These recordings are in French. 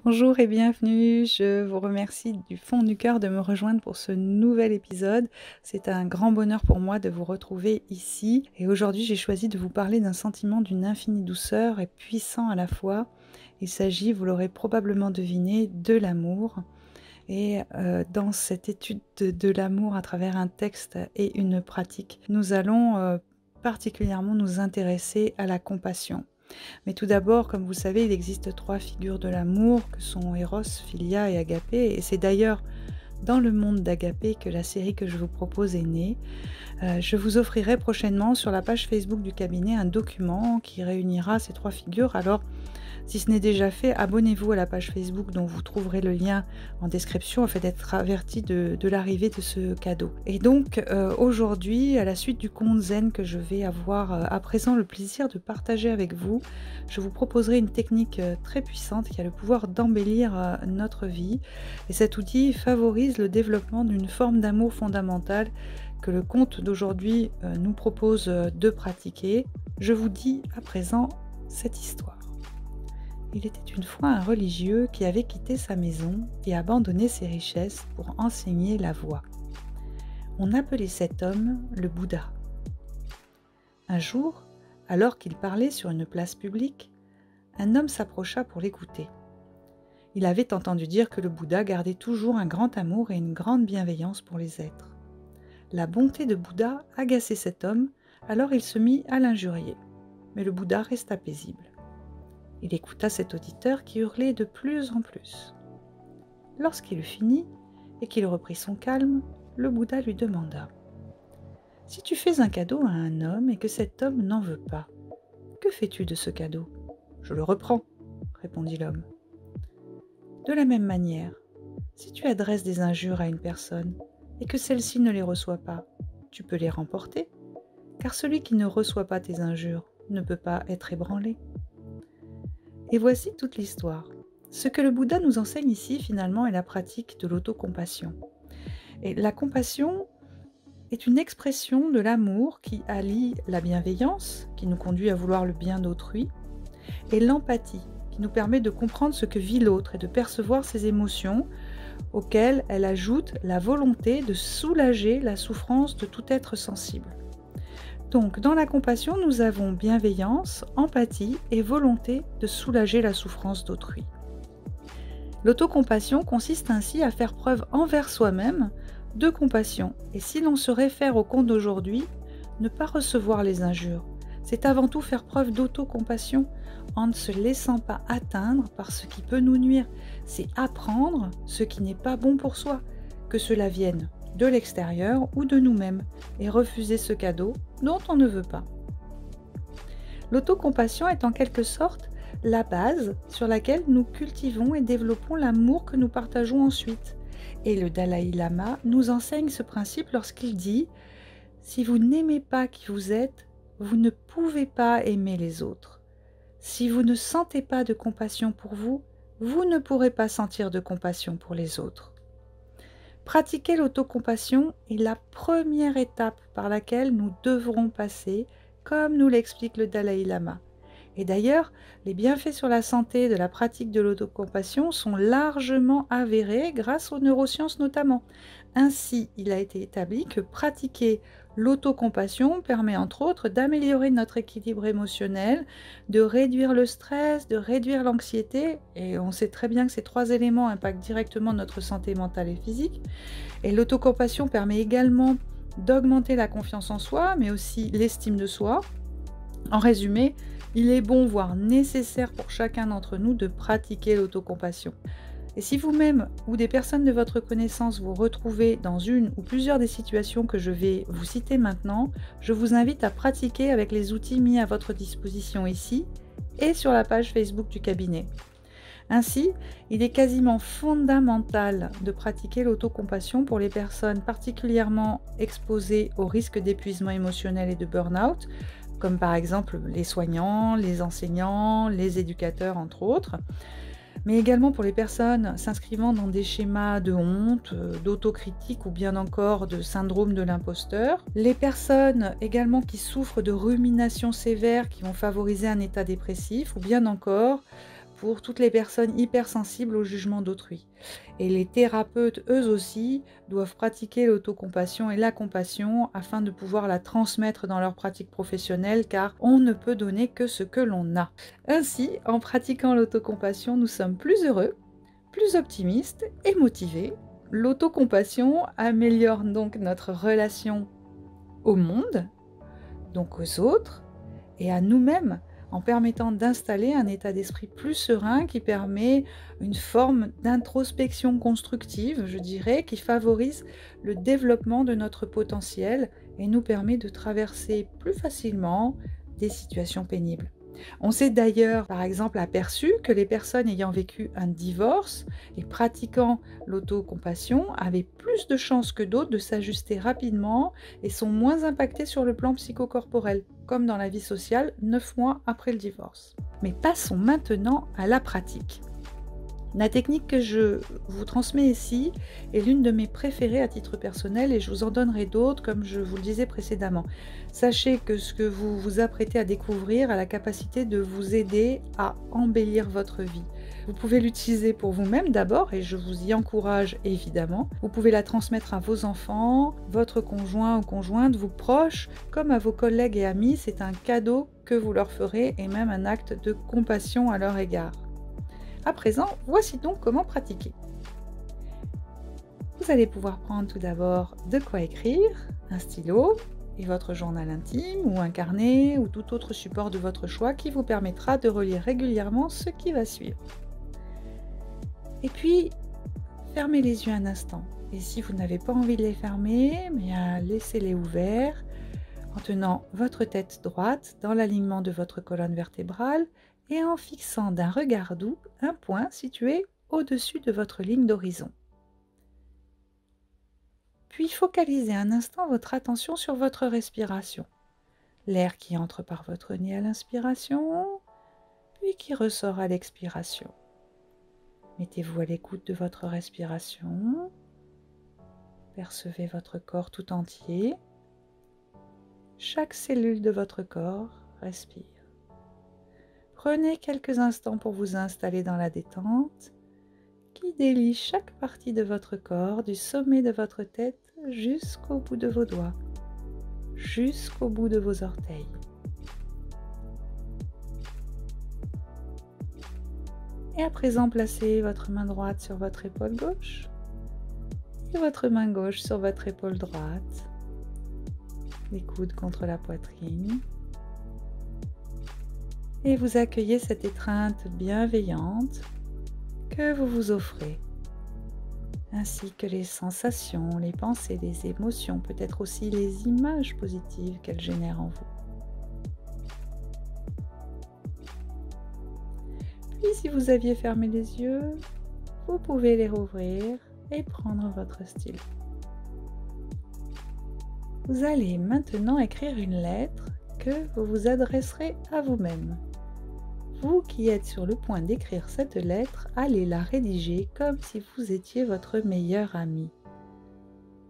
Bonjour et bienvenue, je vous remercie du fond du cœur de me rejoindre pour ce nouvel épisode. C'est un grand bonheur pour moi de vous retrouver ici et aujourd'hui j'ai choisi de vous parler d'un sentiment d'une infinie douceur et puissant à la fois. Il s'agit, vous l'aurez probablement deviné, de l'amour. Et dans cette étude de l'amour à travers un texte et une pratique, nous allons particulièrement nous intéresser à la compassion. Mais tout d'abord, comme vous savez, il existe 3 figures de l'amour que sont Eros, Philia et Agapé. Et c'est d'ailleurs dans le monde d'Agapé que la série que je vous propose est née. Je vous offrirai prochainement sur la page Facebook du cabinet un document qui réunira ces 3 figures. Alors, si ce n'est déjà fait, abonnez-vous à la page Facebook dont vous trouverez le lien en description afin d'être averti de l'arrivée de ce cadeau. Et donc aujourd'hui, à la suite du conte zen que je vais avoir à présent le plaisir de partager avec vous, je vous proposerai une technique très puissante qui a le pouvoir d'embellir notre vie. Et cet outil favorise le développement d'une forme d'amour fondamentale que le conte d'aujourd'hui nous propose de pratiquer. Je vous dis à présent cette histoire. Il était une fois un religieux qui avait quitté sa maison et abandonné ses richesses pour enseigner la voie. On appelait cet homme le Bouddha. Un jour, alors qu'il parlait sur une place publique, un homme s'approcha pour l'écouter. Il avait entendu dire que le Bouddha gardait toujours un grand amour et une grande bienveillance pour les êtres. La bonté de Bouddha agaçait cet homme, alors il se mit à l'injurier. Mais le Bouddha resta paisible. Il écouta cet auditeur qui hurlait de plus en plus. Lorsqu'il eut fini et qu'il reprit son calme, le Bouddha lui demanda « Si tu fais un cadeau à un homme et que cet homme n'en veut pas, que fais-tu de ce cadeau ?»« Je le reprends, » répondit l'homme. De la même manière, si tu adresses des injures à une personne et que celle-ci ne les reçoit pas, tu peux les remporter, car celui qui ne reçoit pas tes injures ne peut pas être ébranlé. Et voici toute l'histoire. Ce que le Bouddha nous enseigne ici, finalement, est la pratique de l'autocompassion. Et la compassion est une expression de l'amour qui allie la bienveillance, qui nous conduit à vouloir le bien d'autrui, et l'empathie, qui nous permet de comprendre ce que vit l'autre et de percevoir ses émotions, auxquelles elle ajoute la volonté de soulager la souffrance de tout être sensible. Donc, dans la compassion, nous avons bienveillance, empathie et volonté de soulager la souffrance d'autrui. L'autocompassion consiste ainsi à faire preuve envers soi-même de compassion. Et si l'on se réfère au conte d'aujourd'hui, ne pas recevoir les injures, c'est avant tout faire preuve d'autocompassion en ne se laissant pas atteindre par ce qui peut nous nuire. C'est apprendre ce qui n'est pas bon pour soi, que cela vienne de l'extérieur ou de nous-mêmes, et refuser ce cadeau dont on ne veut pas. L'autocompassion est en quelque sorte la base sur laquelle nous cultivons et développons l'amour que nous partageons ensuite. Et le Dalai Lama nous enseigne ce principe lorsqu'il dit « Si vous n'aimez pas qui vous êtes, vous ne pouvez pas aimer les autres. Si vous ne sentez pas de compassion pour vous, vous ne pourrez pas sentir de compassion pour les autres. » Pratiquer l'autocompassion est la première étape par laquelle nous devrons passer, comme nous l'explique le Dalai Lama. Et d'ailleurs, les bienfaits sur la santé de la pratique de l'autocompassion sont largement avérés grâce aux neurosciences notamment. Ainsi, il a été établi que pratiquer l'autocompassion permet entre autres d'améliorer notre équilibre émotionnel, de réduire le stress, de réduire l'anxiété, et on sait très bien que ces 3 éléments impactent directement notre santé mentale et physique. Et l'autocompassion permet également d'augmenter la confiance en soi, mais aussi l'estime de soi. En résumé, il est bon, voire nécessaire pour chacun d'entre nous de pratiquer l'autocompassion. Et si vous-même ou des personnes de votre connaissance vous retrouvez dans une ou plusieurs des situations que je vais vous citer maintenant, je vous invite à pratiquer avec les outils mis à votre disposition ici et sur la page Facebook du cabinet. Ainsi, il est quasiment fondamental de pratiquer l'autocompassion pour les personnes particulièrement exposées au risque d'épuisement émotionnel et de burn-out, comme par exemple les soignants, les enseignants, les éducateurs entre autres, mais également pour les personnes s'inscrivant dans des schémas de honte, d'autocritique ou bien encore de syndrome de l'imposteur, les personnes également qui souffrent de ruminations sévères qui vont favoriser un état dépressif, ou bien encore pour toutes les personnes hypersensibles au jugement d'autrui. Et les thérapeutes, eux aussi, doivent pratiquer l'autocompassion et la compassion afin de pouvoir la transmettre dans leur pratique professionnelle, car on ne peut donner que ce que l'on a. Ainsi, en pratiquant l'autocompassion, nous sommes plus heureux, plus optimistes et motivés. L'autocompassion améliore donc notre relation au monde, donc aux autres, et à nous-mêmes, en permettant d'installer un état d'esprit plus serein qui permet une forme d'introspection constructive, je dirais, qui favorise le développement de notre potentiel et nous permet de traverser plus facilement des situations pénibles. On s'est d'ailleurs, par exemple, aperçu que les personnes ayant vécu un divorce et pratiquant l'autocompassion avaient plus de chances que d'autres de s'ajuster rapidement et sont moins impactées sur le plan psychocorporel, comme dans la vie sociale 9 mois après le divorce. Mais passons maintenant à la pratique. La technique que je vous transmets ici est l'une de mes préférées à titre personnel et je vous en donnerai d'autres comme je vous le disais précédemment. Sachez que ce que vous vous apprêtez à découvrir a la capacité de vous aider à embellir votre vie. Vous pouvez l'utiliser pour vous-même d'abord et je vous y encourage évidemment. Vous pouvez la transmettre à vos enfants, votre conjoint ou conjointe, vos proches, comme à vos collègues et amis. C'est un cadeau que vous leur ferez et même un acte de compassion à leur égard. À présent, voici donc comment pratiquer. Vous allez pouvoir prendre tout d'abord de quoi écrire, un stylo et votre journal intime ou un carnet ou tout autre support de votre choix qui vous permettra de relire régulièrement ce qui va suivre. Et puis, fermez les yeux un instant. Et si vous n'avez pas envie de les fermer, laissez-les ouverts en tenant votre tête droite dans l'alignement de votre colonne vertébrale et en fixant d'un regard doux un point situé au-dessus de votre ligne d'horizon. Puis focalisez un instant votre attention sur votre respiration. L'air qui entre par votre nez à l'inspiration, puis qui ressort à l'expiration. Mettez-vous à l'écoute de votre respiration. Percevez votre corps tout entier. Chaque cellule de votre corps respire. Prenez quelques instants pour vous installer dans la détente qui délie chaque partie de votre corps du sommet de votre tête jusqu'au bout de vos doigts, jusqu'au bout de vos orteils. Et à présent, placez votre main droite sur votre épaule gauche et votre main gauche sur votre épaule droite, les coudes contre la poitrine. Et vous accueillez cette étreinte bienveillante que vous vous offrez, ainsi que les sensations, les pensées, les émotions, peut-être aussi les images positives qu'elles génèrent en vous. Puis si vous aviez fermé les yeux, vous pouvez les rouvrir et prendre votre stylo. Vous allez maintenant écrire une lettre que vous vous adresserez à vous-même. Vous qui êtes sur le point d'écrire cette lettre, allez la rédiger comme si vous étiez votre meilleur ami.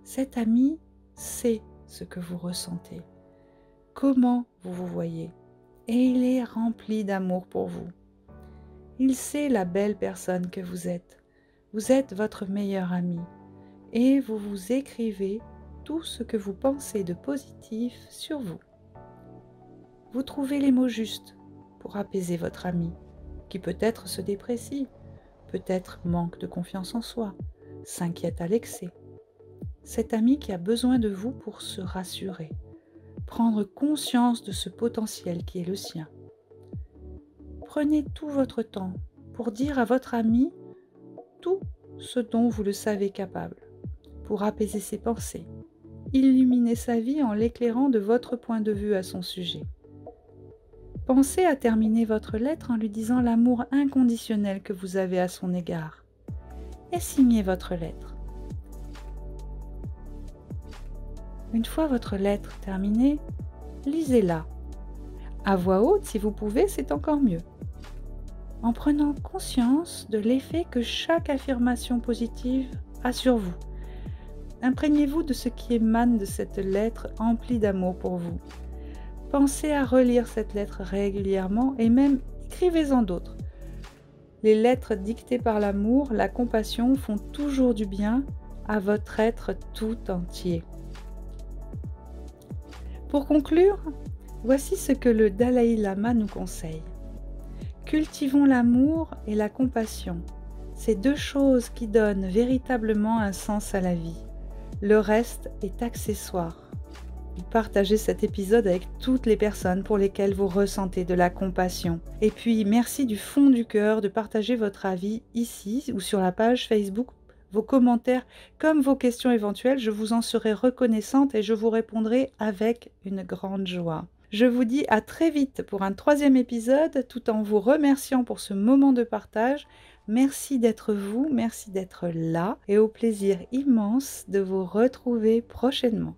Cet ami sait ce que vous ressentez, comment vous vous voyez, et il est rempli d'amour pour vous. Il sait la belle personne que vous êtes. Vous êtes votre meilleur ami, et vous vous écrivez tout ce que vous pensez de positif sur vous. Vous trouvez les mots justes pour apaiser votre ami, qui peut-être se déprécie, peut-être manque de confiance en soi, s'inquiète à l'excès. Cet ami qui a besoin de vous pour se rassurer, prendre conscience de ce potentiel qui est le sien. Prenez tout votre temps pour dire à votre ami tout ce dont vous le savez capable, pour apaiser ses pensées, illuminer sa vie en l'éclairant de votre point de vue à son sujet. Pensez à terminer votre lettre en lui disant l'amour inconditionnel que vous avez à son égard. Et signez votre lettre. Une fois votre lettre terminée, lisez-la. À voix haute, si vous pouvez, c'est encore mieux. En prenant conscience de l'effet que chaque affirmation positive a sur vous. Imprégnez-vous de ce qui émane de cette lettre emplie d'amour pour vous. Pensez à relire cette lettre régulièrement et même écrivez-en d'autres. Les lettres dictées par l'amour, la compassion font toujours du bien à votre être tout entier. Pour conclure, voici ce que le Dalai Lama nous conseille. Cultivons l'amour et la compassion. Ces deux choses qui donnent véritablement un sens à la vie. Le reste est accessoire. Partagez cet épisode avec toutes les personnes pour lesquelles vous ressentez de la compassion. Et puis, merci du fond du cœur de partager votre avis ici ou sur la page Facebook, vos commentaires comme vos questions éventuelles. Je vous en serai reconnaissante et je vous répondrai avec une grande joie. Je vous dis à très vite pour un 3e épisode, tout en vous remerciant pour ce moment de partage. Merci d'être vous, merci d'être là et au plaisir immense de vous retrouver prochainement.